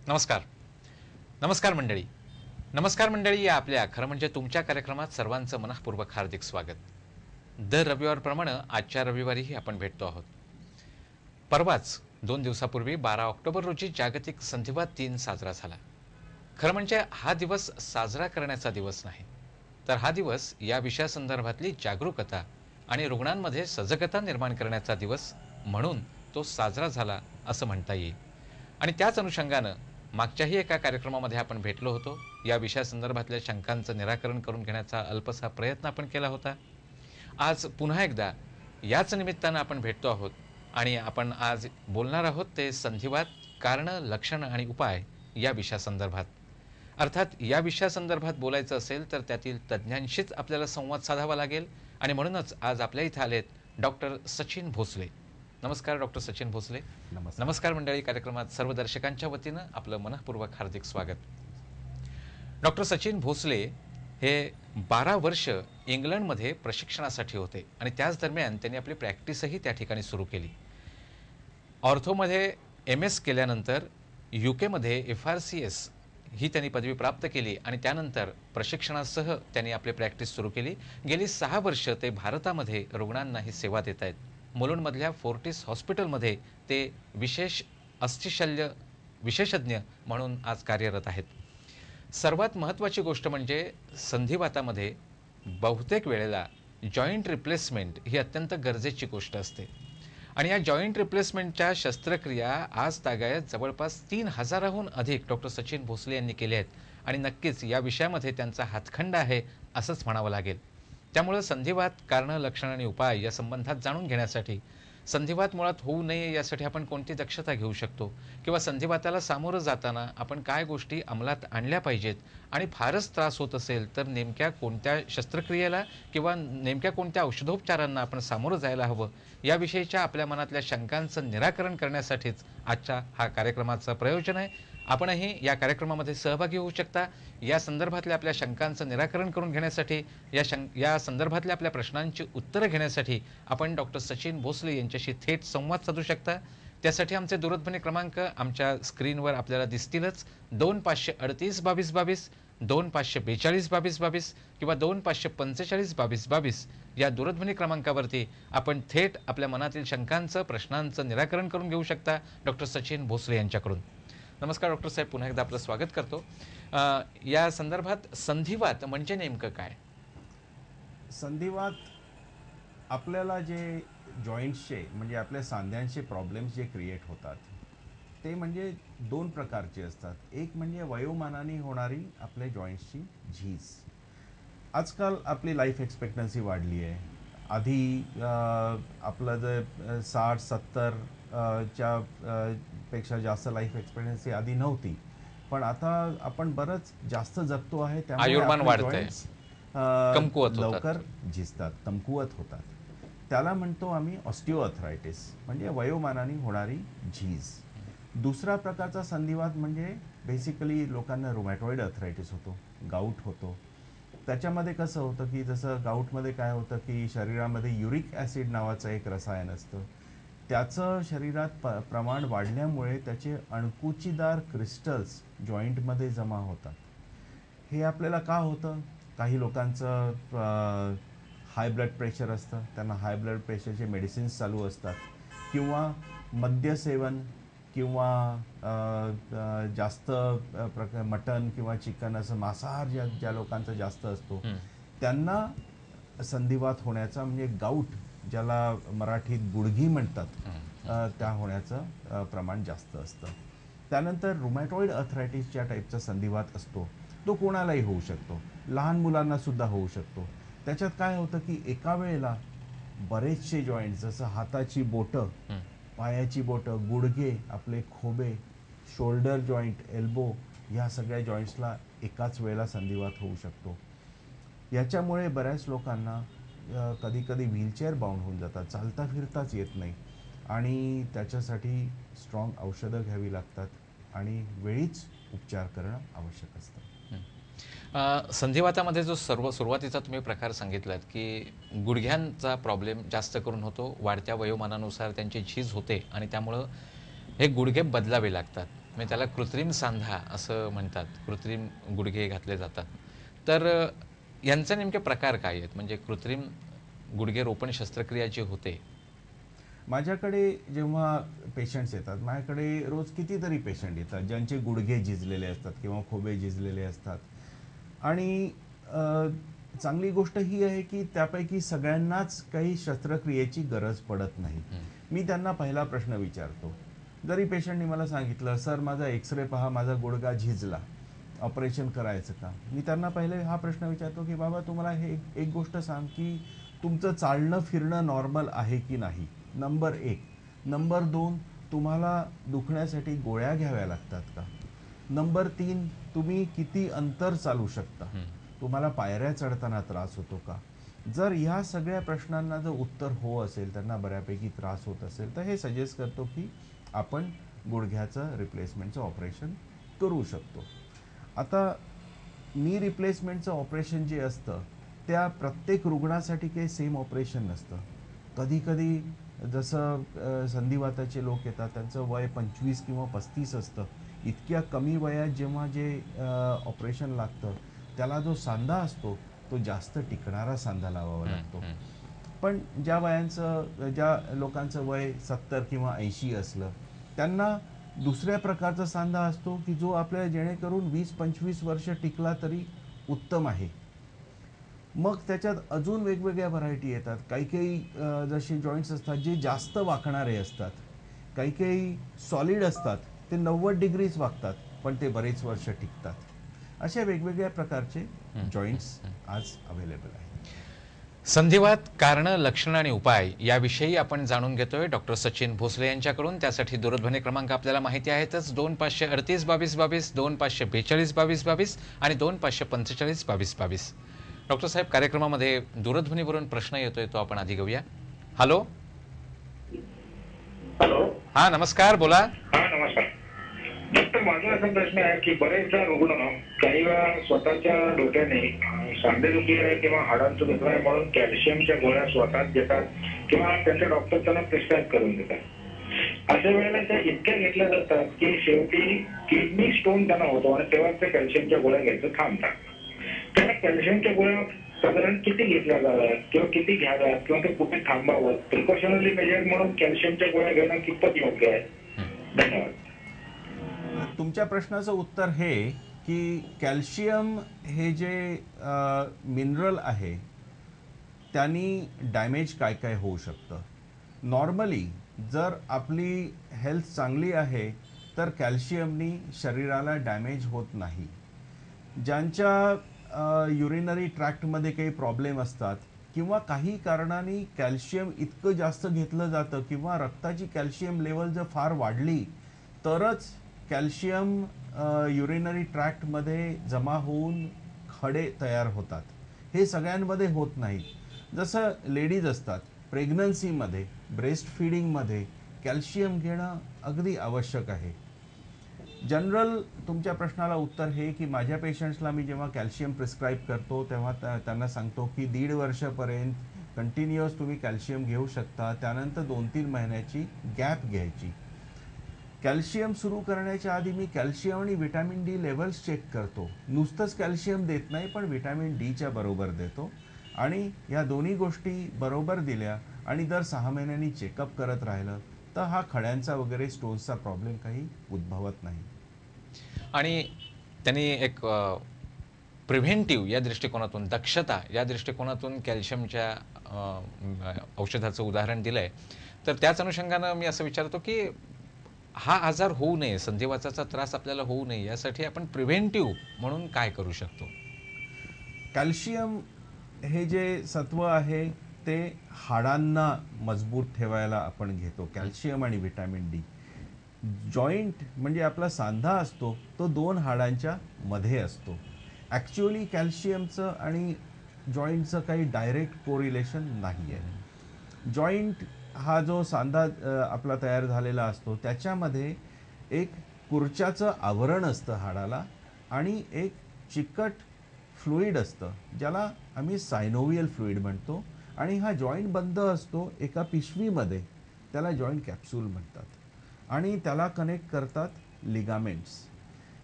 नमस्कार. नमस्कार मंडळी. नमस्कार मंडळी, या आपल्या खरं म्हणजे तुमच्या कार्यक्रमात सर्वांचं मनःपूर्वक हार्दिक स्वागत. दर रविवारप्रमाणे आजच्या रविवारीही आपण भेटतो आहोत. परवाच 2 दिवसापूर्वी 12 ऑक्टोबर रोजी जागतिक संधिवात दिन साजरा झाला. खरं म्हणजे हा दिवस साजरा करण्याचा दिवस नाही, तर हा दिवस या विषयासंदर्भातली जागरूकता आणि रुग्णांमध्ये सजगता निर्माण करण्याचा दिवस म्हणून तो साजरा झाला असं म्हणता येईल. आणि त्याच अनुषंगानं मागच्याही एका कार्यक्रमामध्ये आपण भेटलो होतो. या विषयासंदर्भातल्या शंकांचं निराकरण करून घेण्याचा अल्पसा प्रयत्न आपण केला होता. आज पुन्हा एकदा याच निमित्तानं आपण भेटतो आहोत आणि आपण आज बोलणार आहोत ते संधिवात कारणं, लक्षणं आणि उपाय या विषयासंदर्भात. अर्थात या विषयासंदर्भात बोलायचं असेल तर त्यातील तज्ज्ञांशीच आपल्याला संवाद साधावा लागेल आणि म्हणूनच आज आपल्या इथं आलेत डॉक्टर सचिन भोसले. नमस्कार डॉक्टर सचिन भोसले. नमस्कार. नमस्कार मंडळी. कार्यक्रमात सर्व दर्शकांच्या वतीनं आपलं मनःपूर्वक हार्दिक स्वागत. डॉक्टर सचिन भोसले हे 12 वर्ष इंग्लंडमध्ये प्रशिक्षणासाठी होते आणि त्याच दरम्यान त्यांनी आपली प्रॅक्टिसही त्या ठिकाणी सुरू केली. ऑर्थोमध्ये MS केल्यानंतर UK मध्ये FRCS ही त्यांनी पदवी प्राप्त केली आणि त्यानंतर प्रशिक्षणासह त्यांनी आपली प्रॅक्टिस सुरू केली. गेली 6 वर्ष ते भारतामध्ये रुग्णांना ही सेवा देत आहेत. मुलुंडमधल्या फोर्टिस हॉस्पिटलमध्ये ते विशेष अस्थिशल्य विशेषज्ञ म्हणून आज कार्यरत आहेत. सर्वात महत्त्वाची गोष्ट म्हणजे संधिवातामध्ये बहुतेक वेळेला जॉईंट रिप्लेसमेंट ही अत्यंत गरजेची गोष्ट असते आणि या जॉईंट रिप्लेसमेंटच्या शस्त्रक्रिया आज तागायत जवळपास 3000हून अधिक डॉक्टर सचिन भोसले यांनी केल्या आहेत आणि नक्कीच या विषयामध्ये त्यांचा हातखंडा आहे असंच म्हणावं लागेल. त्यामुळे संधिवात कारणं, लक्षणं आणि उपाय या संबंधात जाणून घेण्यासाठी, संधिवात मुळात होऊ नये यासाठी आपण कोणती दक्षता घेऊ शकतो किंवा संधिवाताला सामोरं जाताना आपण काय गोष्टी अंमलात आणल्या पाहिजेत आणि फारच त्रास होत असेल तर नेमक्या कोणत्या शस्त्रक्रियेला किंवा नेमक्या कोणत्या औषधोपचारांना आपण सामोरं जायला हवं याविषयीच्या आपल्या मनातल्या शंकांचं निराकरण करण्यासाठीच आजच्या हा कार्यक्रमाचं प्रयोजन आहे. आपणही या कार्यक्रमामध्ये सहभागी होऊ शकता. या संदर्भातल्या आपल्या शंकांचं निराकरण करून घेण्यासाठी, या संदर्भातल्या आपल्या प्रश्नांची उत्तरं घेण्यासाठी आपण डॉक्टर सचिन भोसले यांच्याशी थेट संवाद साधू शकता. त्यासाठी आमचे दूरध्वनी क्रमांक आमच्या स्क्रीनवर आपल्याला दिसतीलच. 2538 22 22, 2542 22 22 किंवा 2545 22 22 या दूरध्वनी क्रमांकावरती आपण थेट आपल्या मनातील शंकांचं, प्रश्नांचं निराकरण करून घेऊ शकता डॉक्टर सचिन भोसले यांच्याकडून. नमस्कार डॉक्टर साहेब, पुन्हा एकदा आपलं स्वागत करतो. या संदर्भात संधिवात म्हणजे नेमकं काय? संधिवात आपल्याला जे जॉईंट्सचे म्हणजे आपल्या सांध्यांचे प्रॉब्लेम्स जे क्रिएट होतात ते म्हणजे 2 प्रकारचे असतात. एक म्हणजे वयोमानाने होणारी आपल्या जॉईंट्सची झीज. आजकाल आपली लाईफ एक्सपेक्टन्सी वाढली आहे. आधी आपलं जे 60-70 च्या पेक्षा जास्त लाईफ एक्सपेक्टन्सी आधी नव्हती, पण आता आपण बरंच जास्त जगतो आहे, आयुर्मान त्यामुळे वाढतंय, जॉईंट्स कमकुवत होतात. लवकर झिजतात, कमकुवत होतात. त्याला म्हणतो आम्ही ऑस्टिओआर्थरायटिस म्हणजे वयोमानाने होणारी झीज. दुसरा प्रकारचा संधिवात म्हणजे बेसिकली लोकांना रुमॅटॉइड अर्थरायटिस होतो, गाऊट होतो. त्याच्यामध्ये कसं होतं की जसं गाऊटमध्ये काय होतं की शरीरामध्ये युरिक ॲसिड नावाचं एक रसायन असतं. त्याचं शरीरात प्रमाण वाढल्यामुळे त्याचे अणकुचीदार क्रिस्टल्स जॉईंटमध्ये जमा होतात. हे आपल्याला का होतं? काही लोकांचं हाय ब्लड प्रेशर असतं, त्यांना हाय ब्लड प्रेशरचे मेडिसिन्स चालू असतात, किंवा मद्यसेवन किंवा जास्त मटन किंवा चिकन असं मांसाहार ज्या लोकांचा जास्त असतो त्यांना संधिवात होण्याचा म्हणजे गाऊट, ज्याला मराठीत गुडघी म्हणतात, त्या होण्याचं प्रमाण जास्त असतं. त्यानंतर रुमॅटॉइड अर्थरायटिसच्या टाईपचा संधिवात असतो, तो कोणालाही होऊ शकतो, लहान मुलांना सुद्धा होऊ शकतो. त्याच्यात काय होतं की एका वेळेला बरेचसे जॉईंट्स, जसं हाताची बोटं, पायाची बोटं, गुडघे, आपले खोबे, शोल्डर जॉईंट, एल्बो, ह्या सगळ्या जॉईंट्सला एकाच वेळेला संधिवात होऊ शकतो. याच्यामुळे बऱ्याच लोकांना कधी कधी व्हीलचेअर बाउंड होऊन जातात, चालता फिरताच येत नाही आणि त्याच्यासाठी स्ट्रॉंग औषधं घ्यावी लागतात आणि वेळीच उपचार करणं आवश्यक असतं. संधिवातामध्ये जो सुरुवातीचा तुम्ही प्रकार सांगितलात की गुडघ्यांचा प्रॉब्लेम जास्त करून होतो, वाढत्या वयोमानानुसार त्यांची झीज होते आणि त्यामुळं हे गुडघे बदलावे लागतात. म्हणजे त्याला कृत्रिम सांधा असं म्हणतात, कृत्रिम गुडघे घातले जातात. तर यांचे नेमके प्रकार काय आहेत? म्हणजे कृत्रिम गुडघे रोपण शस्त्रक्रिया जी होते. माझ्याकडे जेव्हा पेशंट्स येतात, माझ्याकडे रोज कितीतरी पेशंट येतात ज्यांचे गुडघे झिजलेले असतात किंवा खोबे झिजलेले असतात. आणि चांगली गोष्ट ही आहे की त्यापैकी सगळ्यांनाच काही शस्त्रक्रियेची गरज पडत नाही. मी त्यांना पहिला प्रश्न विचारतो. जरी पेशंटने मला सांगितलं, सर माझा एक्सरे पहा, माझा गुडघा झिजला, ऑपरेशन करायचं का? मी त्यांना पहिले हा प्रश्न विचारतो की बाबा तुम्हाला हे एक गोष्ट सांग की तुमचं चालणं फिरणं नॉर्मल आहे की नाही, नंबर 1. नंबर 2, तुम्हाला दुखण्यासाठी गोळ्या घ्याव्या लागतात का? नंबर 3, तुम्ही किती अंतर चालू शकता? तुम्हाला पायऱ्या चढताना त्रास होतो का? जर ह्या सगळ्या प्रश्नांना जर उत्तर हो असेल, त्यांना बऱ्यापैकी त्रास होत असेल, तर हे सजेस्ट करतो की आपण गुडघ्याचं रिप्लेसमेंटचं ऑपरेशन करू शकतो. आता नी रिप्लेसमेंटचं ऑपरेशन जे असतं, त्या प्रत्येक रुग्णासाठी काही सेम ऑपरेशन नसतं. कधी-कधी जसं संधिवाताचे लोक येतात, त्यांचं वय 25 किंवा 35 असतं. इतक्या कमी वयात जेव्हा जे ऑपरेशन लागतं, त्याला जो सांधा असतो, तो जास्त टिकणारा सांधा लावावा लागतो. पण ज्या लोकांचं वय 70 किंवा 80 असलं, त्यांना दुसऱ्या प्रकारचा सांधा असतो की जो आपल्याला जेणेकरून 20-25 वर्ष टिकला तरी उत्तम आहे. मग त्याच्यात अजून वेगवेगळ्या व्हरायटी येतात. काही जसे जॉईंट्स असतात जे जास्त वाकणारे असतात. काही सॉलिड असतात, ते 90 डिग्रीज वाकतात, पण ते बरेच वर्ष टिकतात. अशा वेगवेगळ्या प्रकारचे जॉईंट्स आज अवेलेबल आहेत. संधिवात, कारणं, लक्षणं आणि उपाय याविषयी आपण जाणून घेतोय डॉक्टर सचिन भोसले यांच्याकडून. त्यासाठी दूरध्वनी क्रमांक आपल्याला माहिती आहेतच, 2538 22 22, 2542 22 22 आणि 2545 22 22. डॉक्टर साहेब, कार्यक्रमामध्ये दूरध्वनीवरून प्रश्न येतोय, तो आपण आधी घेऊया. हॅलो. हॅलो. हा, नमस्कार, बोला. हा, नमस्कार डॉक्टर. माझा असा प्रश्न आहे की बरेचदा रुग्ण काही वेळा स्वतःच्या डोक्याने सांधेदुखी आहे किंवा हाडांचं दुखणं आहे म्हणून कॅल्शियमच्या गोळ्या स्वतःच घेतात किंवा त्यांच्या डॉक्टर त्यांना प्रिस्क्राईब करून देतात. अशा वेळेला त्या इतक्या घेतल्या जातात की शेवटी किडनी स्टोन त्यांना होतो आणि तेव्हाच ते कॅल्शियमच्या गोळ्या घ्यायचं थांबतात. त्या कॅल्शियमच्या गोळ्या साधारण किती घेतल्या जाव्यात किंवा किती घ्याव्यात किंवा ते कुठे थांबावं? प्रिकॉशनरी मेजर म्हणून कॅल्शियमच्या गोळ्या घेणं कितपत योग्य आहे? धन्यवाद. तुमच्या प्रश्नाचं उत्तर हे की कॅल्शियम हे जे मिनरल आहे, त्यांनी डॅमेज काय काय होऊ शकतं. नॉर्मली जर आपली हेल्थ चांगली आहे तर कॅल्शियमनी शरीराला डॅमेज होत नाही. ज्यांच्या युरिनरी ट्रॅक्टमध्ये काही प्रॉब्लेम असतात किंवा काही कारणाने कॅल्शियम इतकं जास्त घेतलं जातं किंवा रक्ताची कॅल्शियम लेवल जर फार वाढली तरच कॅल्शियम युरिनरी ट्रॅक्टमध्ये जमा होऊन खडे तयार होतात. हे सगळ्यांमध्ये होत नाही. जसं लेडीज असतात, प्रेग्नन्सीमध्ये, ब्रेस्ट फिडिंगमध्ये कॅल्शियम घेणं अगदी आवश्यक आहे. जनरल तुमच्या प्रश्नाला उत्तर हे की माझ्या पेशंट्सला मी जेव्हा कॅल्शियम प्रिस्क्राईब करतो तेव्हा त्यांना सांगतो की 1.5 वर्षापर्यंत कंटिन्युअस तुम्ही कॅल्शियम घेऊ शकता, त्यानंतर 2-3 महिन्याची गॅप घ्यायची. कॅल्शियम सुरू करण्याच्या आधी मी कॅल्शियम आणि व्हिटॅमिन डी लेवल्स चेक करतो. नुसतंच कॅल्शियम देत नाही, पण व्हिटॅमिन डीच्या बरोबर देतो. आणि या दोन्ही गोष्टी बरोबर दिल्या आणि दर 6 महिन्यांनी चेकअप करत राहिलं तर हा खड्यांचा वगैरे स्टोन्सचा प्रॉब्लेम काही उद्भवत नाही. आणि त्यांनी एक प्रिव्हेंटिव्ह या दृष्टिकोनातून, दक्षता या दृष्टिकोनातून कॅल्शियमच्या औषधाचं उदाहरण दिलं आहे. तर त्याच अनुषंगानं मी असं विचारतो की हा आजार होऊ नये, संधिवाताचा त्रास आपल्याला होऊ नये, यासाठी आपण प्रिव्हेंटिव्ह म्हणून काय करू शकतो? कॅल्शियम हे जे सत्व आहे ते हाडांना मजबूत ठेवायला आपण घेतो, कॅल्शियम आणि व्हिटॅमिन डी. जॉईंट म्हणजे आपला सांधा असतो तो 2 हाडांच्या मध्ये असतो. ॲक्च्युअली कॅल्शियमचं आणि जॉईंटचं काही डायरेक्ट कोरिलेशन नाही आहे. जॉईंट हा जो सांधा आपला तयार झालेला असतो त्याच्यामध्ये एक कुर्च्याचं आवरण असतं हाडाला आणि एक चिकट फ्लुईड असतं ज्याला आम्ही सायनोव्हियल फ्लुईड म्हणतो. आणि हा जॉईंट बंद असतो एका पिशवीमध्ये, त्याला जॉईंट कॅप्सूल म्हणतात. आणि त्याला कनेक्ट करतात लिगामेंट्स,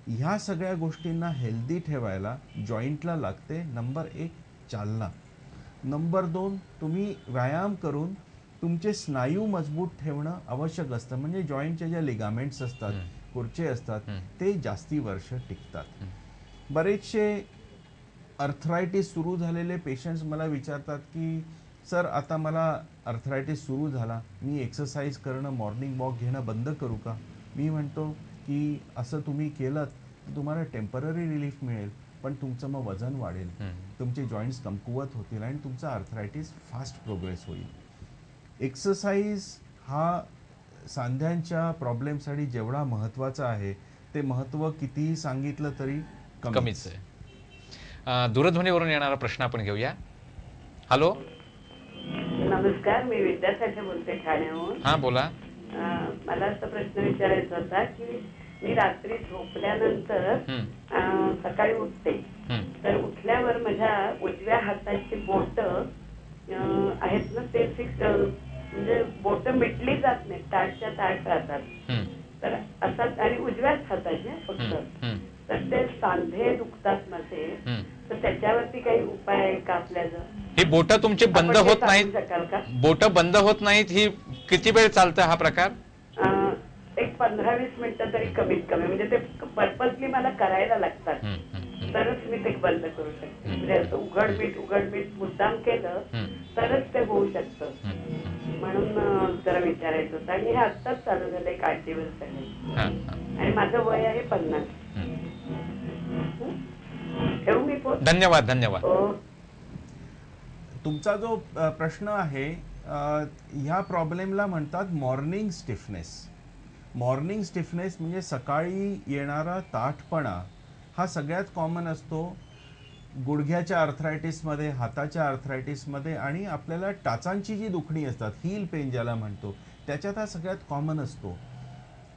ह्या सगळ्या गोष्टींना हेल्दी ठेवायला जॉईंटला लागते नंबर 1 चालना, नंबर 2 तुम्ही व्यायाम करून तुमचे स्नायू मजबूत ठेवणं आवश्यक असतं. म्हणजे जॉईंटचे जे लिगामेंट्स असतात, कुर्चे असतात, ते जास्ती वर्ष टिकतात. बरेचसे अर्थरायटिस सुरू झालेले पेशंट्स मला विचारतात की सर आता मला अर्थरायटिस सुरू झाला, मी एक्सरसाइज करणं, मॉर्निंग वॉक घेणं बंद करू का? मी म्हणतो की असं तुम्ही केलं तर तुम्हाला टेम्पररी रिलीफ मिळेल, पण तुमचं मग वजन वाढेल, तुमचे जॉईंट्स कमकुवत होतील आणि तुमचा अर्थरायटिस फास्ट प्रोग्रेस होईल. एक्सरसाइज हा सांध्यांच्या प्रॉब्लेमसाठी जेवढा महत्त्वाचा आहे ते महत्त्व कितीही सांगितलं तरी कमीच आहे. दूरध्वनीवरून येणारा प्रश्न आपण घेऊया. हॅलो. नमस्कार, मी विद्यासाठे बोलते ठाण्याहून. हां बोला. मला असा प्रश्न विचारायचा होता की मी रात्री झोपल्यानंतर सकाळी उठते, तर उठल्यावर माझ्या उजव्या हाताची बोट आहेत ना ते फिक्स, म्हणजे बोट मिटली जात नाही, ताटच्या ताट राहतात. तर असं, आणि उजव्याच हाताचे फक्त, तर ते सांधे दुखतात माझे, तर त्याच्यावरती काही उपाय आहे का आपल्याला? ही बोट तुमची बंद होत नाहीत, शकाल का? बोट बंद होत नाहीत, ही किती वेळ चालतं हा प्रकार? एक 15-20 मिनिटं तरी कमीत कमी, म्हणजे ते पर्पजली मला करायला लागतात, तरच मी ते बंद करू शकते. म्हणजे असं उघडमीट मुद्दाम केलं तरच ते होऊ शकतं. म्हणून जरा विचारायचं होतं. आणि हे आत्ताच चालू झालं, एक 8 दिवस झाले, आणि माझं वय आहे 50. ठेवू मी फोन? धन्यवाद. धन्यवाद. तुमचा जो प्रश्न आहे, ह्या प्रॉब्लेमला म्हणतात मॉर्निंग स्टिफनेस. मॉर्निंग स्टिफनेस म्हणजे सकाळी येणारा ताठपणा हा सगळ्यात कॉमन असतो गुडघ्याच्या अर्थरायटिसमध्ये, हाताच्या अर्थरायटिसमध्ये, आणि आपल्याला टाचांची जी दुखणी असतात, हील पेन ज्याला म्हणतो, त्याच्यात हा सगळ्यात कॉमन असतो.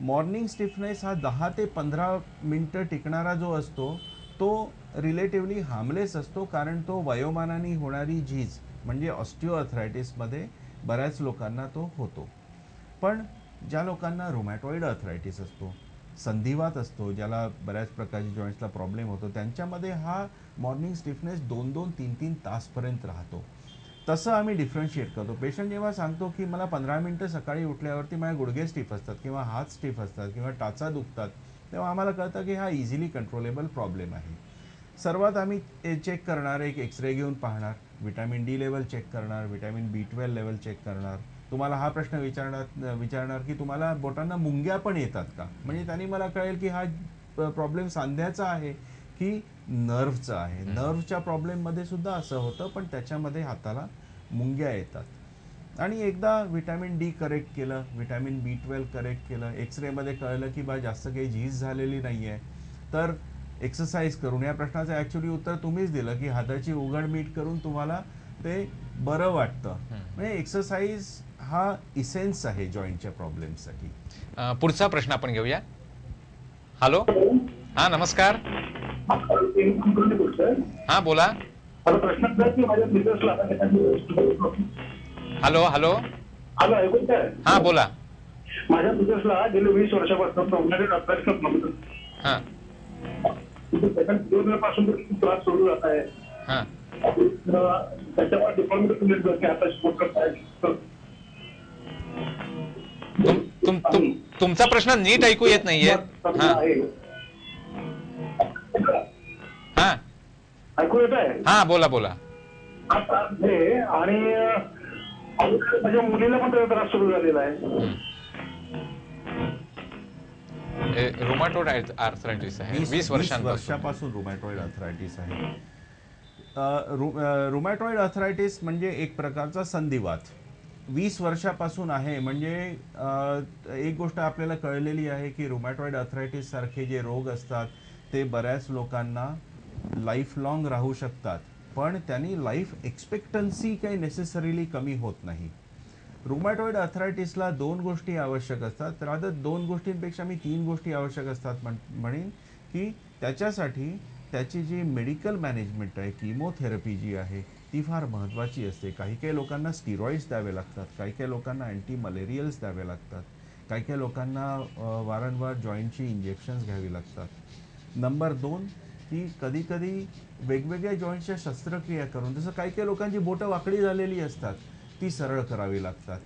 मॉर्निंग स्टिफनेस हा 10 ते 15 मिनटं टिकणारा जो असतो तो रिलेटिव्हली हार्मलेस असतो, कारण तो वयोमानाने होणारी झीज म्हणजे ऑस्टिओआर्थरायटिसमध्ये बऱ्याच लोकांना तो होतो. पण ज्या लोकांना रुमॅटॉइड अर्थरायटिस असतो, संधिवात असतो, ज्याला बऱ्याच प्रकारचे जॉईंट्सला प्रॉब्लेम होतो, त्यांच्यामध्ये हा मॉर्निंग स्टिफनेस 2-2, 3-3 तासपर्यंत राहतो. तसं आम्ही डिफरन्शिएट करतो. पेशंट जेव्हा सांगतो की मला 15 मिनटं सकाळी उठल्यावरती माझे गुडघे स्टिफ असतात किंवा हात स्टिफ असतात किंवा टाचा दुखतात, तेव्हा आम्हाला कळतं की हा इझिली कंट्रोलेबल प्रॉब्लेम आहे. सर्वात आम्ही चेक करणार, एक एक्सरे घेऊन पाहणार, विटॅमिन डी लेवल चेक करणार, विटॅमिन B12 लेवल चेक करणार. तुम्हाला हा प्रश्न विचारणार की तुम्हाला बोटांना मुंग्या पण येतात का, म्हणजे त्यांनी मला कळेल की हा प्रॉब्लेम सांध्याचा आहे की नर्व्हचा आहे. नर्व्हच्या प्रॉब्लेममध्ये सुद्धा असं होतं, पण त्याच्यामध्ये हाताला मुंग्या येतात. आणि एकदा विटॅमिन डी करेक्ट केलं, विटॅमिन B12 करेक्ट केलं, एक्सरेमध्ये कळलं की बा जास्त काही झीज झालेली नाही आहे, तर एक्सरसाइज करून, या प्रश्नाचं ॲक्च्युली उत्तर तुम्हीच दिलं की हाताची उघडमीट करून तुम्हाला ते बरं वाटतं. म्हणजे एक्सरसाइज हा इसेन्स आहे जॉईंटच्या प्रॉब्लेमसाठी. पुढचा प्रश्न आपण घेऊया. हॅलो. हा नमस्कार. हा बोला. Hello hello. हा बोला. माझ्या मिसेसला गेले 20 वर्षापासून प्रोग्रेसिव्ह अर्थरायटिस नव्हतं. हां पासून त्रास सुरू जात आहे. हां त्याच्यामुळे डिफॉर्मिटी आता सपोर्ट करताय. तुमचा प्रश्न नीट ऐकू येत नाहीये. हां ऐकू येत आहे? हा बोला बोला. आणि माझ्या मुलीला पण त्याचा त्रास सुरू झालेला आहे. रुमॅटॉइड आर्थरायटिस आहे. 20 वर्षापासून रुमॅटॉइड आर्थरायटिस आहे. रुमॅटॉइड आर्थरायटिस म्हणजे एक प्रकारचा संधिवात 20 वर्षापासून आहे. म्हणजे एक गोष्ट आपल्याला कळलेली आहे की रुमॅटॉइड आर्थरायटिस सारखे जे रोग असतात ते बऱ्याच लोकांना लाईफ लॉंग राहू शकतात, पण त्यांनी लाईफ एक्सपेक्टन्सी काही नेसेसरीली कमी होत नाही. रुमॅटॉइड आर्थरायटिसला 2 गोष्टी आवश्यक असतात, रादर 2 गोष्टींपेक्षा मी 3 गोष्टी आवश्यक असतात म्हणेन. की त्याच्यासाठी त्याची जी मेडिकल मॅनेजमेंट आहे, किमोथेरपी जी आहे ती फार महत्त्वाची असते. काही काही लोकांना स्टिरॉइड्स द्यावे लागतात, काही काही लोकांना अँटी मलेरियल्स द्यावे लागतात, काही काही लोकांना वारंवार जॉईंटची इंजेक्शन्स घ्यावी लागतात. नंबर 2 की कधी कधी वेगवेगळ्या जॉईंटच्या शस्त्रक्रिया करून, जसं काही काही लोकांची बोटं वाकडी झालेली असतात, ती सरळ करावी लागतात.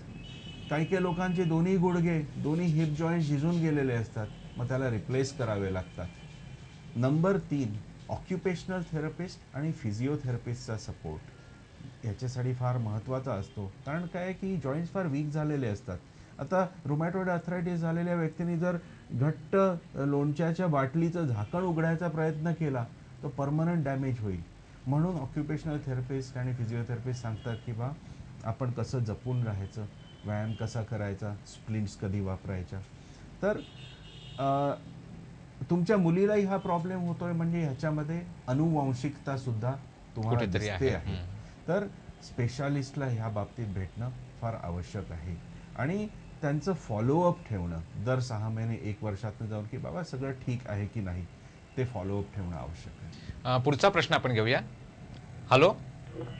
काही काही लोकांचे दोन्ही गुडघे, दोन्ही हिप जॉईंट झिजून गेलेले असतात, मग त्याला रिप्लेस करावे लागतात. नंबर 3 ऑक्युपेशनल थेरपिस्ट आणि फिजिओथेरपिस्टचा सपोर्ट याच्यासाठी फार महत्त्वाचा असतो. कारण काय आहे की जॉईंट्स फार वीक झालेले असतात. आता रुमॅटॉइड आर्थरायटिस झालेल्या व्यक्तीने जर घट्ट लोणच्याच्या बाटलीचं झाकण उघडायचा प्रयत्न केला तर परमनंट डॅमेज होईल. म्हणून ऑक्युपेशनल थेरपिस्ट आणि फिजिओथेरपिस्ट सांगतात की बा आपण कसं जपून राहायचं, व्यायाम कसा करायचा, स्प्लिंट्स कधी वापरायच्या. तर तुमच्या मुलीलाही हा प्रॉब्लेम होतोय म्हणजे ह्याच्यामध्ये अनुवांशिकता सुद्धा तुम्हाला कुठेतरी दिसते आहे. आहे. तर स्पेशालिस्टला ह्या बाबतीत भेटणं फार आवश्यक आहे आणि त्यांचं फॉलोअप ठेवणं दर 6 महिने 1 वर्षातनं जाऊन की बाबा सगळं ठीक आहे की नाही ते फॉलोअप ठेवणं आवश्यक आहे. पुढचा प्रश्न आपण घेऊया. हॅलो.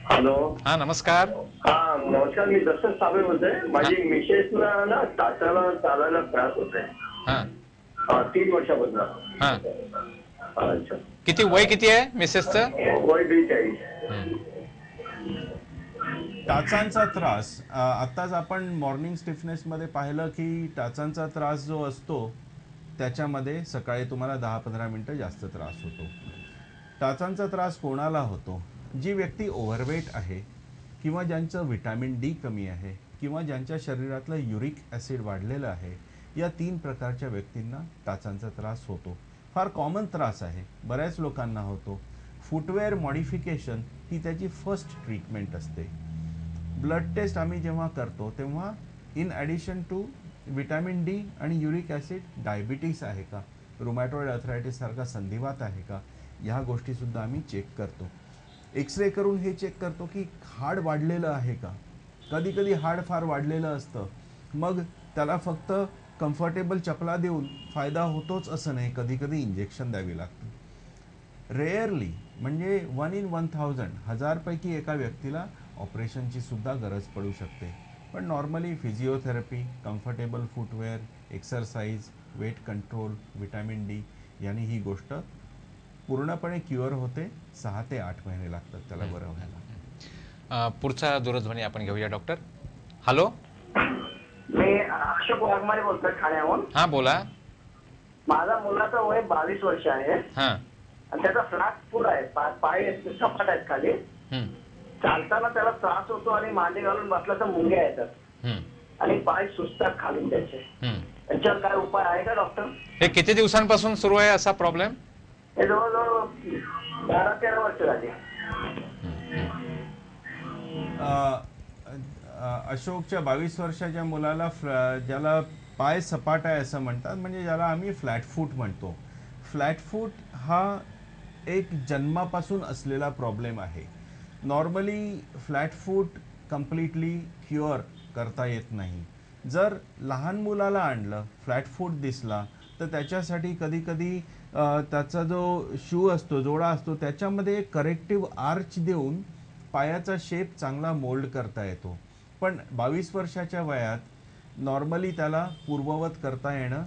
हॅलो. हा नमस्कार. हा नमस्कार, मी दशरथ साबळे बोलतोय. माझी मिसेसला ना टाचाला चालायला त्रास होतोय. हा 3 वर्षापासून. हा अच्छा. किती वय किती आहे मिसेसचं? वय 42. टाचांचा त्रास, आत्ताच आपण मॉर्निंग स्टिफनेसमध्ये पाहिलं की टाचांचा त्रास जो असतो त्याच्यामध्ये सकाळी तुम्हाला 10-15 मिनटं जास्त त्रास होतो. टाचांचा त्रास कोणाला होतो? जी व्यक्ती ओव्हरवेट आहे किंवा ज्यांचं व्हिटॅमिन डी कमी आहे किंवा ज्यांच्या शरीरातलं युरिक ॲसिड वाढलेलं आहे, या 3 प्रकारच्या व्यक्तींना टाचांचा त्रास होतो. फार कॉमन त्रास आहे, बऱ्याच लोकांना होतो. फुटवेअर मॉडिफिकेशन ही त्याची फर्स्ट ट्रीटमेंट असते. ब्लड टेस्ट आम्ही जेव्हा करतो तेव्हा in addition to vitamin D आणि युरिक ॲसिड डायबिटीस आहे का, रुमॅटॉइड आर्थरायटिस सारखा संधिवात आहे का, ह्या गोष्टीसुद्धा आम्ही चेक करतो. एक्सरे करून हे चेक करतो की हाड वाढलेलं आहे का. कधी कधी हाड फार वाढलेलं असतं, मग त्याला फक्त कम्फर्टेबल चपला देऊन फायदा होतोच असं नाही, कधी कधी इंजेक्शन द्यावी लागते. रेअरली म्हणजे 1 in 1000 1000पैकी एका व्यक्तीला ऑपरेशनची सुद्धा गरज पडू शकते. पण normally physiotherapy, comfortable footwear, exercise, weight control, vitamin D यांनी ही गोष्ट पूर्णपणे क्युअर होते. 6 ते 8 महिने लागतात त्याला बरं व्हायला. पुढचा दूरध्वनी आपण घेऊया डॉक्टर. हॅलो. मी अशोक वाघमारे बोलतोय ठाण्याहून. हा बोला. माझा मुलाचं वय 22 वर्ष आहे हा आणि त्याचा फ्लॅट फूट आहे. पाय सपाट आहेत खाली. चालताना त्याला त्रास होतो आणि मांडी घालून बसला तर मुंग्या येतात आणि पाय सुजतात खालून त्याचे. त्याच्यावर काय उपाय आहे का डॉक्टर? हे किती दिवसांपासून सुरू आहे असा प्रॉब्लेम? हे जवळजवळ 12-13 वर्ष झाली. अशोकच्या 22 वर्षाच्या मुलाला ज्याला पाय सपाट आहे असं म्हणतात, म्हणजे ज्याला आम्ही फ्लॅट फूट म्हणतो. फ्लॅट फूट हा एक जन्मापासून असलेला प्रॉब्लेम आहे. नॉर्मली फ्लॅट फूट कम्प्लिटली क्युअर करता येत नाही. जर लहान मुलाला आणलं, फ्लॅट फूट दिसला तर त्याच्यासाठी कधी कधी त्याचा जो शू असतो, जोडा असतो, त्याच्यामध्ये करेक्टिव्ह आर्च देऊन पायाचा शेप चांगला मोल्ड करता येतो. पण 22 वर्षाच्या वयात नॉर्मली त्याला पूर्ववत करता येणं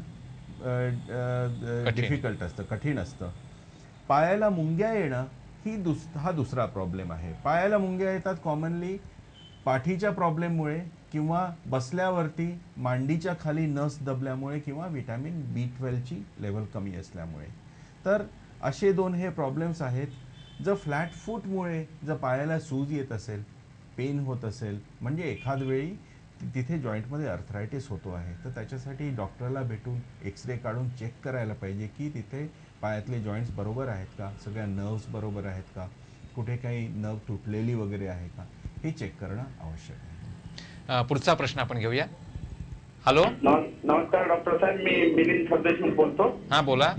डिफिकल्ट असतं, कठीण असतं. पायाला मुंग्या येणं हा दुसरा प्रॉब्लेम आहे. पायाला मुंग्या येतात कॉमनली पाठीच्या प्रॉब्लेममुळे किंवा बसल्यावरती मांडीच्या खाली नस दबल्यामुळे किंवा व्हिटॅमिन B12ची लेवल कमी असल्यामुळे. तर असे 2 हे प्रॉब्लेम्स आहेत. जर फ्लॅट फूटमुळे जर पायाला सूज येत असेल, पेन होत असेल, म्हणजे एखाद वेळी तिथे जॉईंटमध्ये आर्थरायटिस होतो आहे, तर त्याच्यासाठी डॉक्टरला भेटून एक्सरे काढून चेक करायला पाहिजे की तिथे पायातले जॉईंट्स बरोबर आहेत का, सगळ्या नर्व्स बरोबर आहेत का, कुठे काही नर्व तुटलेली वगैरे आहे का, हे चेक करणं आवश्यक आहे. पुढचा प्रश्न आपण घेऊया. हॅलो. नमस्कार डॉक्टर साहेब, मी मिलिंद सरदेशमुख बोलतो. हा बोला.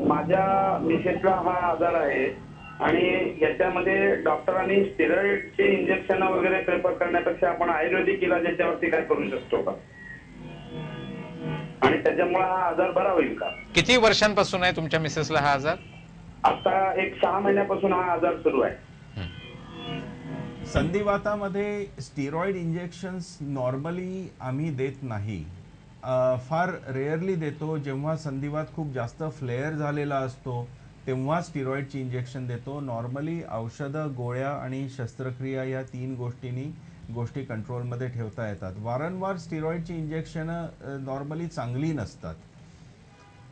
माझ्या मिसेसला हा आजार आहे आणि याच्यामध्ये डॉक्टरांनी स्टेरॉइडचे इंजेक्शन वगैरे प्रेफर करण्यापेक्षा आपण आयुर्वेदिक इलाज याच्यावरती काय करू शकतो का, आणि त्याच्यामुळे हा आजार बरा होईल का? किती वर्षांपासून आहे तुमच्या मिसेसला हा आजार? आता एक 6 महिन्यापासून हा आजार सुरू आहे. संधिवातामध्ये स्टेरॉइड इंजेक्शन्स नॉर्मली आम्ही देत नाही. फार रेअरली देतो. जेव्हा संधिवात खूप जास्त फ्लेअर झालेला असतो तेव्हा स्टिरॉइडची इंजेक्शन देतो. नॉर्मली औषधं, गोळ्या आणि शस्त्रक्रिया या 3 गोष्टी कंट्रोलमध्ये ठेवता येतात. वारंवार स्टिरॉइडची इंजेक्शनं नॉर्मली चांगली नसतात.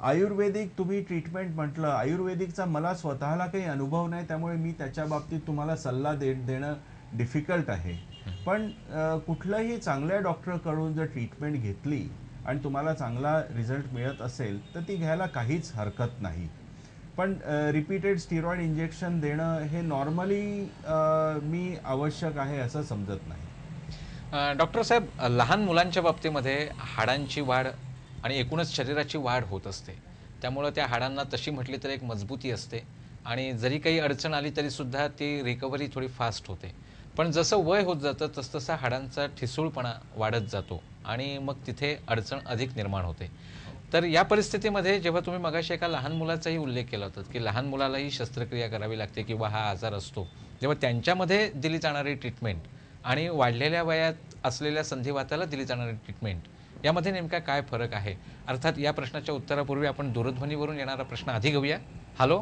आयुर्वेदिक तुम्ही ट्रीटमेंट म्हटलं, आयुर्वेदिकचा मला स्वतःला काही अनुभव नाही, त्यामुळे मी त्याच्या बाबतीत तुम्हाला सल्ला देणं डिफिकल्ट आहे. पण कुठल्याही चांगल्या डॉक्टरकडून जर ट्रीटमेंट घेतली आणि तुम्हाला चांगला रिझल्ट मिळत असेल तर ती घ्यायला काहीच हरकत नाही. पण रिपीटेड स्टिरॉइड इंजेक्शन देणं हे नॉर्मली मी आवश्यक आहे असं समजत नाही. डॉक्टर साहेब, लहान मुलांच्या बाबतीमध्ये हाडांची वाढ आणि एकूणच शरीराची वाढ होत असते, त्यामुळं त्या हाडांना तशी म्हटली तर एक मजबूती असते आणि जरी काही अडचण आली तरीसुद्धा ती रिकव्हरी थोडी फास्ट होते. पण जसं वय होत जातं तसतसा हाडांचा ठिसूळपणा वाढत जातो आणि मग तिथे अडचण अधिक निर्माण होते. तर या परिस्थितीमध्ये जेव्हा तुम्ही मगाशी एका लहान मुलाचाही उल्लेख केला होता की लहान मुलालाही शस्त्रक्रिया करावी लागते किंवा हा आजार असतो, जेव्हा त्यांच्यामध्ये दिली जाणारी ट्रीटमेंट आणि वाढलेल्या वयात असलेल्या संधिवाताला दिली जाणारी ट्रीटमेंट यामध्ये नेमका काय फरक आहे? अर्थात या प्रश्नाच्या उत्तरापूर्वी आपण दूरध्वनीवरून येणारा प्रश्न आधी घेऊया. हॅलो.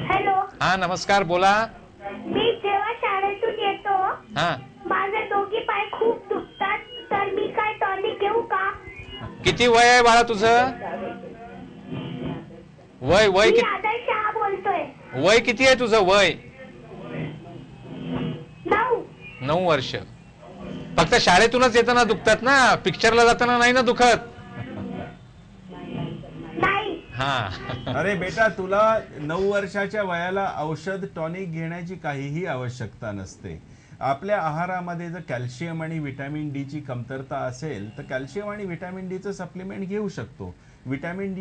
हॅलो. हा, नमस्कार, बोला. मी जेव्हा शाळेतून येतो हा, माझे दोघी पाय खूप दुखतात, तर मी काय टॉनिक घेऊ का? किती वय आहे बाळा तुझं? वय वय मी आदर्श शहा बोलतोय. वय किती आहे तुझं? वय 9 वर्ष. फक्त शाळेतूनच येताना दुखतात ना, पिक्चरला जाताना नाही ना दुखत? नाही. हा. अरे बेटा, तुला 9 वर्षाच्या वयाला औषध टॉनिक घेण्याची काहीही आवश्यकता नसते. आपल्या आहारामध्ये जर कॅल्शियम आणि व्हिटॅमिन डी ची कमतरता असेल तर कॅल्शियम आणि व्हिटॅमिन डीचं सप्लिमेंट घेऊ शकतो. व्हिटॅमिन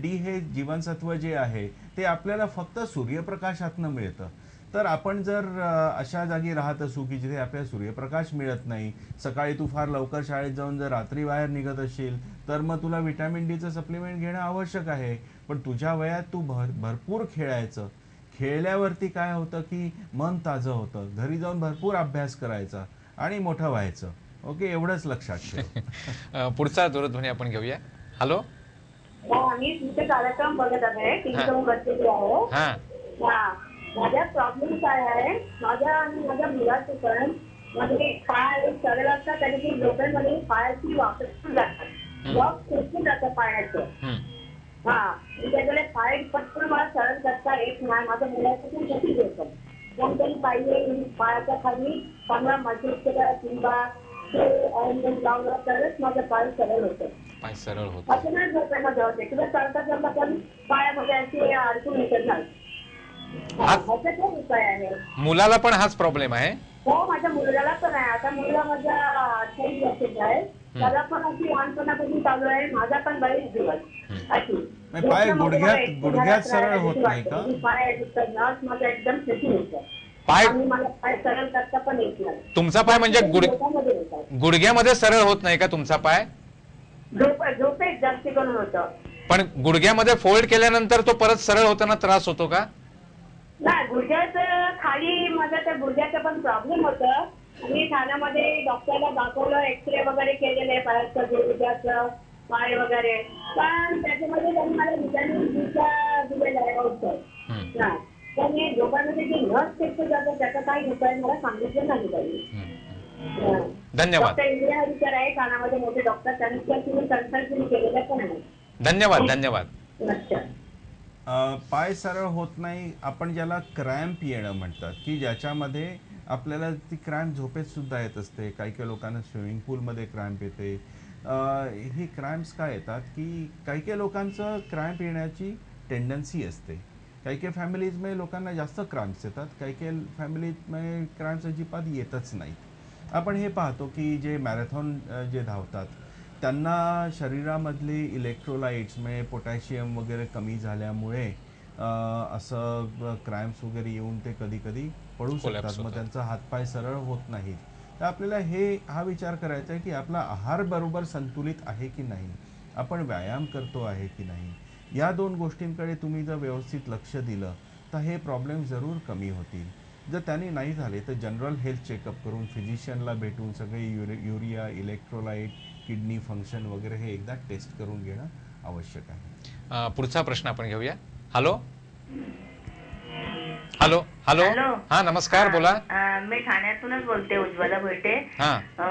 डी हे जीवनसत्व जे आहे ते आपल्याला फक्त सूर्यप्रकाशातनं मिळतं. तर आपण जर अशा जागी राहत असू की जिथे आपल्याला सूर्यप्रकाश मिळत नाही, सकाळी तू फार लवकर शाळेत जाऊन जर रात्री बाहेर निघत असशील तर मग तुला व्हिटॅमिन डीचं सप्लिमेंट घेणं आवश्यक आहे. पण तुझ्या वयात तू भरपूर खेळायचं. खेळल्यावरती काय होतं की मन ताजं होतं, घरी जाऊन भरपूर अभ्यास करायचा आणि मोठं व्हायचं. ओके, एवढंच लक्षात ठेव. पुढचा दूरध्वनी आपण घेऊया. हॅलो. मी तुमचे कार्यक्रम बघत आहे, टीव्ही बसलेली आहे. माझा प्रॉब्लेम काय आहे, माझ्या आणि माझ्या मुलाचे पण म्हणजे पाय सरळ असतात आणि ती डोक्यामध्ये पायाची वापरून जातात, वॉक सुटून जातं पायाचं. त्याच्याकडे पाय पटकन मला सरळ करता येत नाही. माझ्या मुलाचं पण कशी देतं, कोणतरी पाहिजे पायाच्या खाली चांगला मजबूत केला किंवा लावला तरच माझं पाय सरळ होतं. पाय सरळ होत असं नाही झोपेमध्ये होते किंवा चढता चढता पण पायामध्ये अशी अडकून येत नाही. ह्याचा काय उपाय आहे? मुलाला पण हाच प्रॉब्लेम आहे? हो, माझ्या मुलगाला पण आहे. आता मुलगा माझा 28 वर्षाचा आहे, त्याला पण अशी लहानपणापासून चालू आहे. माझा पण बरेच दिवस अशी पाय गुडघ्यात सरळ होत नाही का? पाय नर्स माझा एकदम सेटिंग होतं. पाय आणि मला पाय सरळ करता पण येत नाही. तुमचा पाय म्हणजे गुडघ्यामध्ये सरळ होत नाही का तुमचा पाय? झोपेत जास्ती करून होतं. पण गुडघ्यामध्ये फोल्ड केल्यानंतर तो परत सरळ होताना त्रास होतो का? नाही, गुडघ्याचं खाली माझं त्या गुडघ्याचं पण प्रॉब्लेम होतं. मी ठाण्यामध्ये डॉक्टरला दाखवलं, एक्सरे वगैरे केलेले पायाचं, गुडघ्याचं पाय वगैरे, पण त्याच्यामध्ये त्यांनी मला व्हिटॅमिन डीचा दिलेला आहे औषध. पण लोकांमध्ये जे नस टेस्ट जातं त्याचा काही उपाय मला सांगितलं नाही त्यांनी. धन्यवाद. डॉक्टर इंडिया हरिकर आहे ठाण्यामध्ये, मोठे डॉक्टर, त्यांनी कन्सल्टिंग केलेलं पण आहे. धन्यवाद. धन्यवाद. अच्छा. पाय सरळ होत नाही, आपण ज्याला क्रॅम्प येणं म्हणतात की ज्याच्यामध्ये आपल्याला ती क्रॅम्प झोपेत सुद्धा येत असते. काही काही लोकांना स्विमिंग पूलमध्ये क्रॅम्प येते. ही क्रॅम्प्स काय येतात की काही काही लोकांचं क्रॅम्प येण्याची टेंडन्सी असते. काही काही फॅमिलीजमध्ये लोकांना जास्त क्रॅम्प्स येतात, काही काही फॅमिलीजमध्ये क्रॅम्प्स अजिबात येतच नाहीत. आपण हे पाहतो की जे मॅरेथॉन जे धावतात त्यांना शरीरामधली इलेक्ट्रोलाइट्स म्हणजे पोटॅशियम वगैरे कमी झाल्यामुळे असं क्रॅम्प्स वगैरे येऊन ते कधी कधी पडू शकतात. मग त्यांचा हातपाय सरळ होत नाहीत. तर आपल्याला हा विचार करायचा आहे की आपला आहार बरोबर संतुलित आहे की नाही, आपण व्यायाम करतो आहे की नाही. या 2 गोष्टींकडे तुम्ही जर व्यवस्थित लक्ष दिलं तर हे प्रॉब्लेम जरूर कमी होतील. जर त्यांनी नाही झाले तर जनरल हेल्थ चेकअप करून फिजिशियनला भेटून सगळे युरिया, इलेक्ट्रोलाइट किडनी फंक्शन वगैरे हे एकदा टेस्ट करून घेणं आवश्यक आहे. पुढचा प्रश्न आपण घेऊया. हॅलो हॅलो हॅलो हा नमस्कार, बोला. मी ठाण्यातूनच बोलते, उज्ज्वला भोईटे.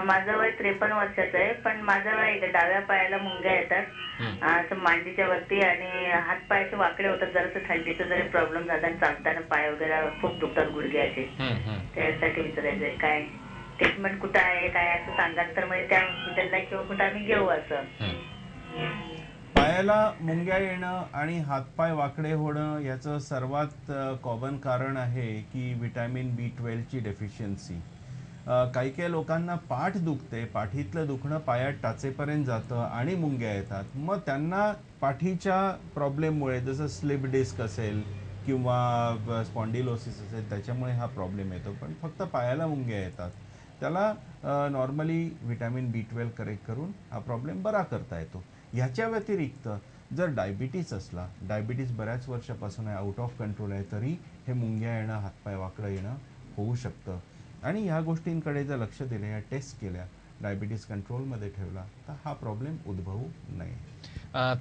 माझं वय 53 वर्षाचं आहे, पण माझं वय डाव्या पायाला मुंग्या येतात मांडीच्या वरती आणि हात पायाचे वाकडे होतात. जरासं थंडीचा जरी प्रॉब्लेम झाला आणि चालताना पाय वगैरे खूप दुखतात, गुडघे असे. त्यासाठी विचारायचंय काय ट्रीटमेंट कुठं आहे काय असं सांगाल तर म्हणजे त्या हॉस्पिटलला किंवा कुठं आम्ही घेऊ असं. पायाला मुंग्या येणं आणि हातपाय वाकडे होणं याचं सर्वात कॉमन कारण आहे की विटॅमिन B12ची डेफिशियन्सी. काही काही लोकांना पाठ दुखते, पाठीतलं दुखणं पायात टाचेपर्यंत जातं आणि मुंग्या येतात. मग त्यांना पाठीच्या प्रॉब्लेममुळे जसं स्लिप डिस्क असेल किंवा स्पॉन्डिलोसिस असेल त्याच्यामुळे हा प्रॉब्लेम येतो. पण फक्त पायाला मुंग्या येतात, त्याला नॉर्मली विटॅमिन B12 करेक्ट करून हा प्रॉब्लेम बरा करता येतो. ह्याच्या व्यतिरिक्त जर डायबिटीस असला, डायबिटीस बऱ्याच वर्षापासून आहे, आउट ऑफ कंट्रोल आहे, तरी हे मुंग्या येणं, हातपाय वाकडं येणं होऊ शकतं. आणि ह्या गोष्टींकडे जर लक्ष दिलं, या टेस्ट केल्या, डायबिटीस कंट्रोलमध्ये ठेवला तर हा प्रॉब्लेम उद्भवू नये.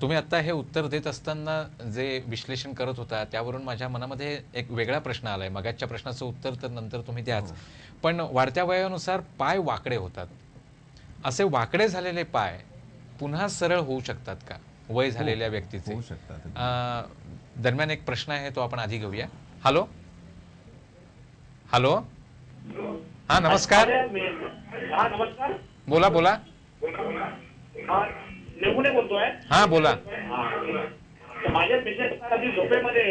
तुम्ही आता हे उत्तर देत असताना जे विश्लेषण करत होता त्यावरून माझ्या मनामध्ये एक वेगळा प्रश्न आलाय. मगाच्या प्रश्नाचं उत्तर तर नंतर तुम्ही द्याच, पण वाढत्या वयानुसार पाय वाकडे होतात. असे वाकडे झालेले पाय पुन्हा सरळ होऊ शकतात का वय झालेल्या व्यक्तीचे? होऊ शकतात. दरम्यान एक प्रश्न आहे तो आपण आधी घेऊया. हॅलो हॅलो हा नमस्कार, नमस्कार, बोला बोला. नेमुने बोलतोय. हा बोला. माझ्या मिसेस झोपेमध्ये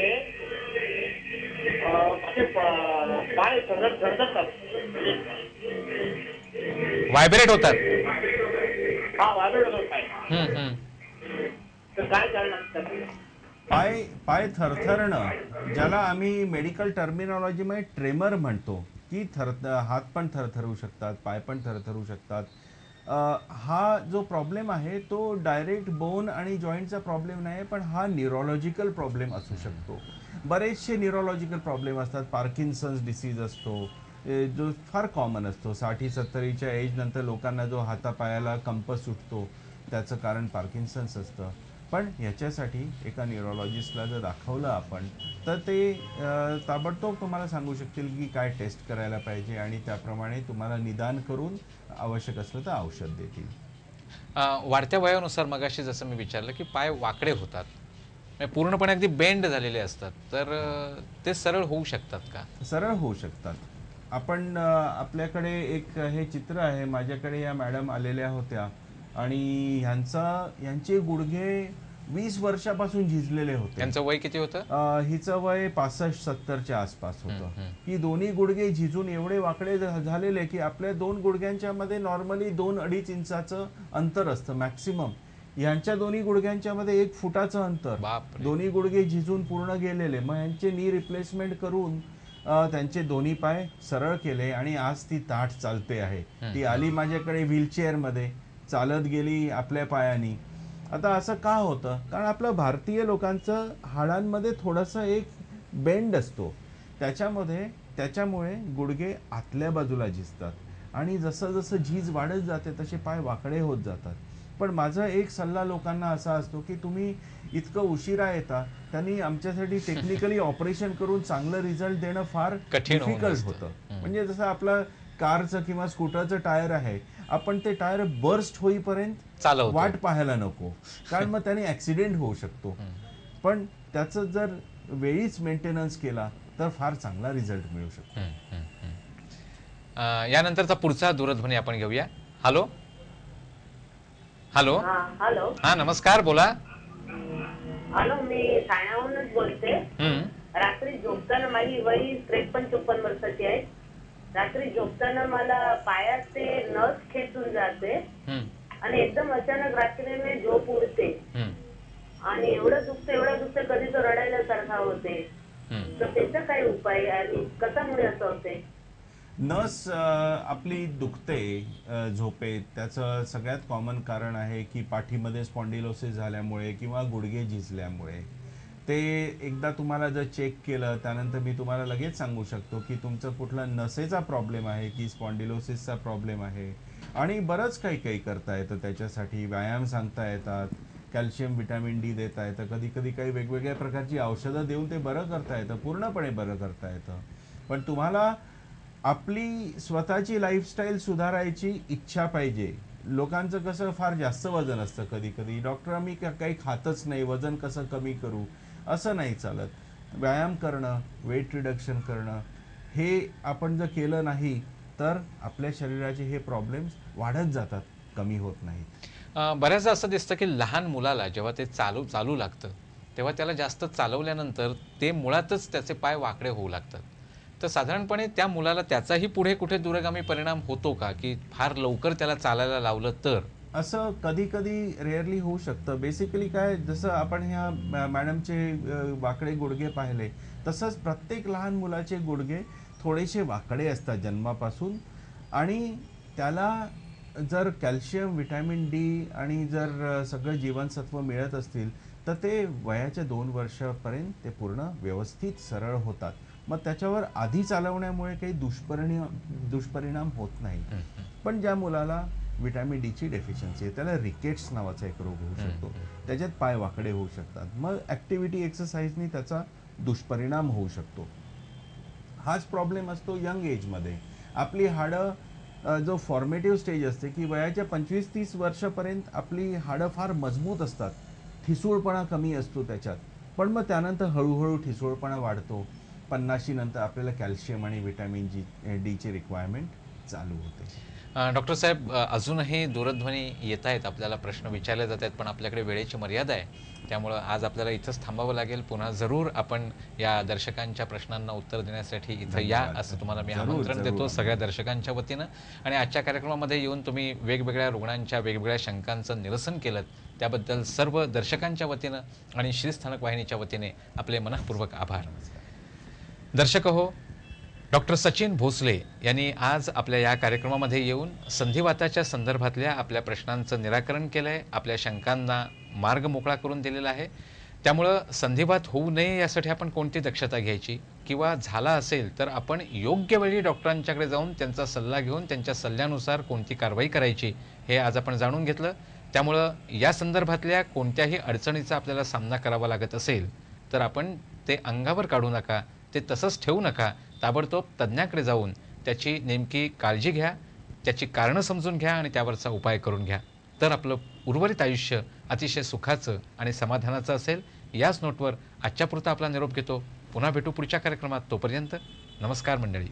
पाय धडधडतात, व्हायब्रेट होतात. हा व्हायब्रेट होतात पाय. तर काय कारण? पाय थरथरणं, ज्याला आम्ही मेडिकल टर्मिनॉलॉजीमध्ये ट्रेमर म्हणतो, की हात पण थरथरू शकतात, पाय पण थरथरू शकतात. हा जो प्रॉब्लेम आहे तो डायरेक्ट बोन आणि जॉईंटचा प्रॉब्लेम नाही, पण हा न्यूरोलॉजिकल प्रॉब्लेम असू शकतो. बरेचसे न्यूरोलॉजिकल प्रॉब्लेम असतात. पार्किन्सन्स डिसीज असतो जो फार कॉमन असतो. 60-70च्या एज नंतर लोकांना जो हातापायाला कंप सुटतो त्याचं कारण पार्किन्सन्स असतं. पण ह्याच्यासाठी एका न्यूरोलॉजिस्टला जर दाखवलं आपण तर ते ताबडतोब तुम्हाला सांगू शकतील की काय टेस्ट करायला पाहिजे आणि त्याप्रमाणे तुम्हाला निदान करून आवश्यक असलं तर औषध देतील. वाढत्या वयानुसार मगाशी जसं मी विचारलं की पाय वाकडे होतात, पूर्णपणे अगदी बेंड झालेले असतात, तर ते सरळ होऊ शकतात का? सरळ होऊ शकतात. आपण आपल्याकडे एक हे चित्र आहे, माझ्याकडे या मॅडम आलेल्या होत्या आणि ह्यांचे गुडघे 20 वर्षापासून झिजलेले होते. त्यांचं वय किती होतं? हिचं वय 65-70च्या आसपास होतं. ही दोन्ही गुडघे झिजून एवढे वाकडे झालेले की आपल्या दोन गुडघ्यांच्या मध्ये नॉर्मली 2-2.5 इंचाचं अंतर असतं मॅक्सिमम. यांच्या दोन्ही गुडघ्यांच्या मध्ये 1 फुटाचं अंतर. दोन्ही गुडघे झिजून पूर्ण गेलेले. मग यांचे नी रिप्लेसमेंट करून त्यांचे दोन्ही पाय सरळ केले आणि आज ती ताठ चालते आहे. ती आली माझ्याकडे व्हीलचेअरमध्ये, चालत गेली आपल्या पायानी. आता असं का होतं? कारण आपलं भारतीय लोकांचं हाडांमध्ये थोडंसं एक बेंड असतो, त्याच्यामुळे गुडघे आतल्या बाजूला झिजतात आणि जसं जसं झीज वाढत जाते तसे पाय वाकडे होत जातात. पण माझा एक सल्ला लोकांना असा असतो की तुम्ही इतकं उशिरा येता, त्यांनी आमच्यासाठी टेक्निकली ऑपरेशन करून चांगलं रिझल्ट देणं फार डिफिकल्ट होतं. म्हणजे जसं आपलं कारचं किंवा स्कूटरचं टायर आहे, आपण ते टायर बर्स्ट होईपर्यंत वाट पाहायला नको, कारण मग त्याने ऍक्सिडेंट होऊ शकतो. पण त्याचं जर वेळीच मेंटेनन्स केला तर फार चांगला रिझल्ट मिळू शकतो. यानंतरचा पुढचा दूरध्वनी आपण घेऊया. हॅलो हॅलो हॅलो हा नमस्कार, बोला. हॅलो, मी ठाण्यावरूनच बोलते. रात्री झोपताना, माझी वय 53-54 वर्षाची आहे. रात्री झोपताना मला पायात ते नस खेचून जाते आणि एकदम अचानक रात्री मी झोप उडते आणि एवढं दुखतं कधी तर रडायला सारखा होते. तर त्याचा काय उपाय आणि कशामुळे असं होते? नस आपली दुखते झोपेत, त्याचं सगळ्यात कॉमन कारण आहे की पाठीमध्ये स्पॉन्डिलोसिस झाल्यामुळे किंवा गुडघे झिजल्यामुळे. ते एकदा तुम्हाला जर चेक केलं त्यानंतर मी तुम्हाला लगेच सांगू शकतो की तुमचं कुठला नसेचा प्रॉब्लेम आहे की स्पॉन्डिलोसिसचा प्रॉब्लेम आहे, आणि बरंच काही काही करता येतं त्याच्यासाठी. व्यायाम सांगता येतात, कॅल्शियम व्हिटॅमिन डी देता येतं, कधी कधी काही वेगवेगळ्या प्रकारची औषधं देऊन ते बरं करता येतं, पूर्णपणे बरं करता येतं. पण तुम्हाला आपली स्वतःची लाईफस्टाईल सुधारायची इच्छा पाहिजे. लोकांचं कसं फार जास्त वजन असतं, कधी कधी डॉक्टर मी काही खातच नाही, वजन कसं कमी करू, असं नाही चालत. व्यायाम करणं, वेट रिडक्शन करणं, हे आपण जर केलं नाही तर आपल्या शरीराचे हे प्रॉब्लेम्स वाढत जातात, कमी होत नाहीत. बऱ्याचदा असं दिसतं की लहान मुलाला जेव्हा ते चालू लागतं तेव्हा त्याला जास्त चालवल्यानंतर ते मुळातच त्याचे पाय वाकडे होऊ लागतात. तर साधारणपणे त्या मुलाला त्याचाही पुढे कुठे दूरगामी परिणाम होतो का, की फार लवकर त्याला चालायला लावलं तर? असं कधी कधी रेअरली होऊ शकतं. बेसिकली काय, जसं आपण ह्या मॅडमचे वाकडे गुडघे पाहिले, तसंच प्रत्येक लहान मुलाचे गुडघे थोडेसे वाकडे असतात जन्मापासून, आणि त्याला जर कॅल्शियम, व्हिटॅमिन डी आणि जर सगळं जीवनसत्व मिळत असतील तर ते वयाच्या 2 वर्षापर्यंत ते पूर्ण व्यवस्थित सरळ होतात. मग त्याच्यावर आधी चालवण्यामुळे काही दुष्परिणाम होत नाही. पण ज्या मुलाला व्हिटॅमिन डीची डेफिशियन्सी आहे, त्याला रिकेट्स नावाचा एक रोग होऊ शकतो, त्याच्यात पाय वाकडे होऊ शकतात, मग ॲक्टिव्हिटी एक्सरसाइजनी त्याचा दुष्परिणाम होऊ शकतो. हाच प्रॉब्लेम असतो यंग एजमध्ये. आपली हाडं जो फॉर्मेटिव्ह स्टेज असते की वयाच्या 25-30 वर्षापर्यंत आपली हाडं फार मजबूत असतात, ठिसूळपणा कमी असतो त्याच्यात. पण मग त्यानंतर हळूहळू ठिसूळपणा वाढतो. 50 नंतर आपल्याला कॅल्शियम आणि व्हिटॅमिन डीची रिक्वायरमेंट चालू होते. डॉक्टर साहेब, अजूनही दूरध्वनी येत आहेत, आपल्याला प्रश्न विचारले जात आहेत, पण आपल्याकडे वेळेची मर्यादा आहे, त्यामुळं आज आपल्याला इथंच थांबावं लागेल. पुन्हा जरूर आपण या दर्शकांच्या प्रश्नांना उत्तर देण्यासाठी इथं या, असं तुम्हाला मी आमंत्रण देतो सगळ्या दर्शकांच्या वतीनं. आणि आजच्या कार्यक्रमामध्ये येऊन तुम्ही वेगवेगळ्या रुग्णांच्या वेगवेगळ्या शंकांचं निरसन केलं, त्याबद्दल सर्व दर्शकांच्या वतीनं आणि श्रीस्थानक वाहिनीच्या वतीने आपले मनःपूर्वक आभार. दर्शक हो, डॉक्टर सचिन भोसले यांनी आज आपल्या या कार्यक्रमामध्ये येऊन संधिवाताच्या संदर्भातल्या आपल्या प्रश्नांचं निराकरण केलं आहे, आपल्या शंकांना मार्ग मोकळा करून दिलेला आहे. त्यामुळं संधिवात होऊ नये यासाठी आपण कोणती दक्षता घ्यायची, किंवा झाला असेल तर आपण योग्य वेळी डॉक्टरांच्याकडे जाऊन त्यांचा सल्ला घेऊन त्यांच्या सल्ल्यानुसार कोणती कारवाई करायची, हे आज आपण जाणून घेतलं. त्यामुळं या संदर्भातल्या कोणत्याही अडचणीचा आपल्याला सामना करावा लागत असेल तर आपण ते अंगावर काढू नका, ते तसंच ठेवू नका. ताबडतोब तज्ज्ञाकडे जाऊन त्याची नेमकी काळजी घ्या, त्याची कारणं समजून घ्या आणि त्यावरचा उपाय करून घ्या. तर आपलं उर्वरित आयुष्य अतिशय सुखाचं आणि समाधानाचं असेल. याच नोटवर आजच्या पुरता आपला निरोप घेतो. पुन्हा भेटू पुढच्या कार्यक्रमात. तोपर्यंत नमस्कार मंडळी.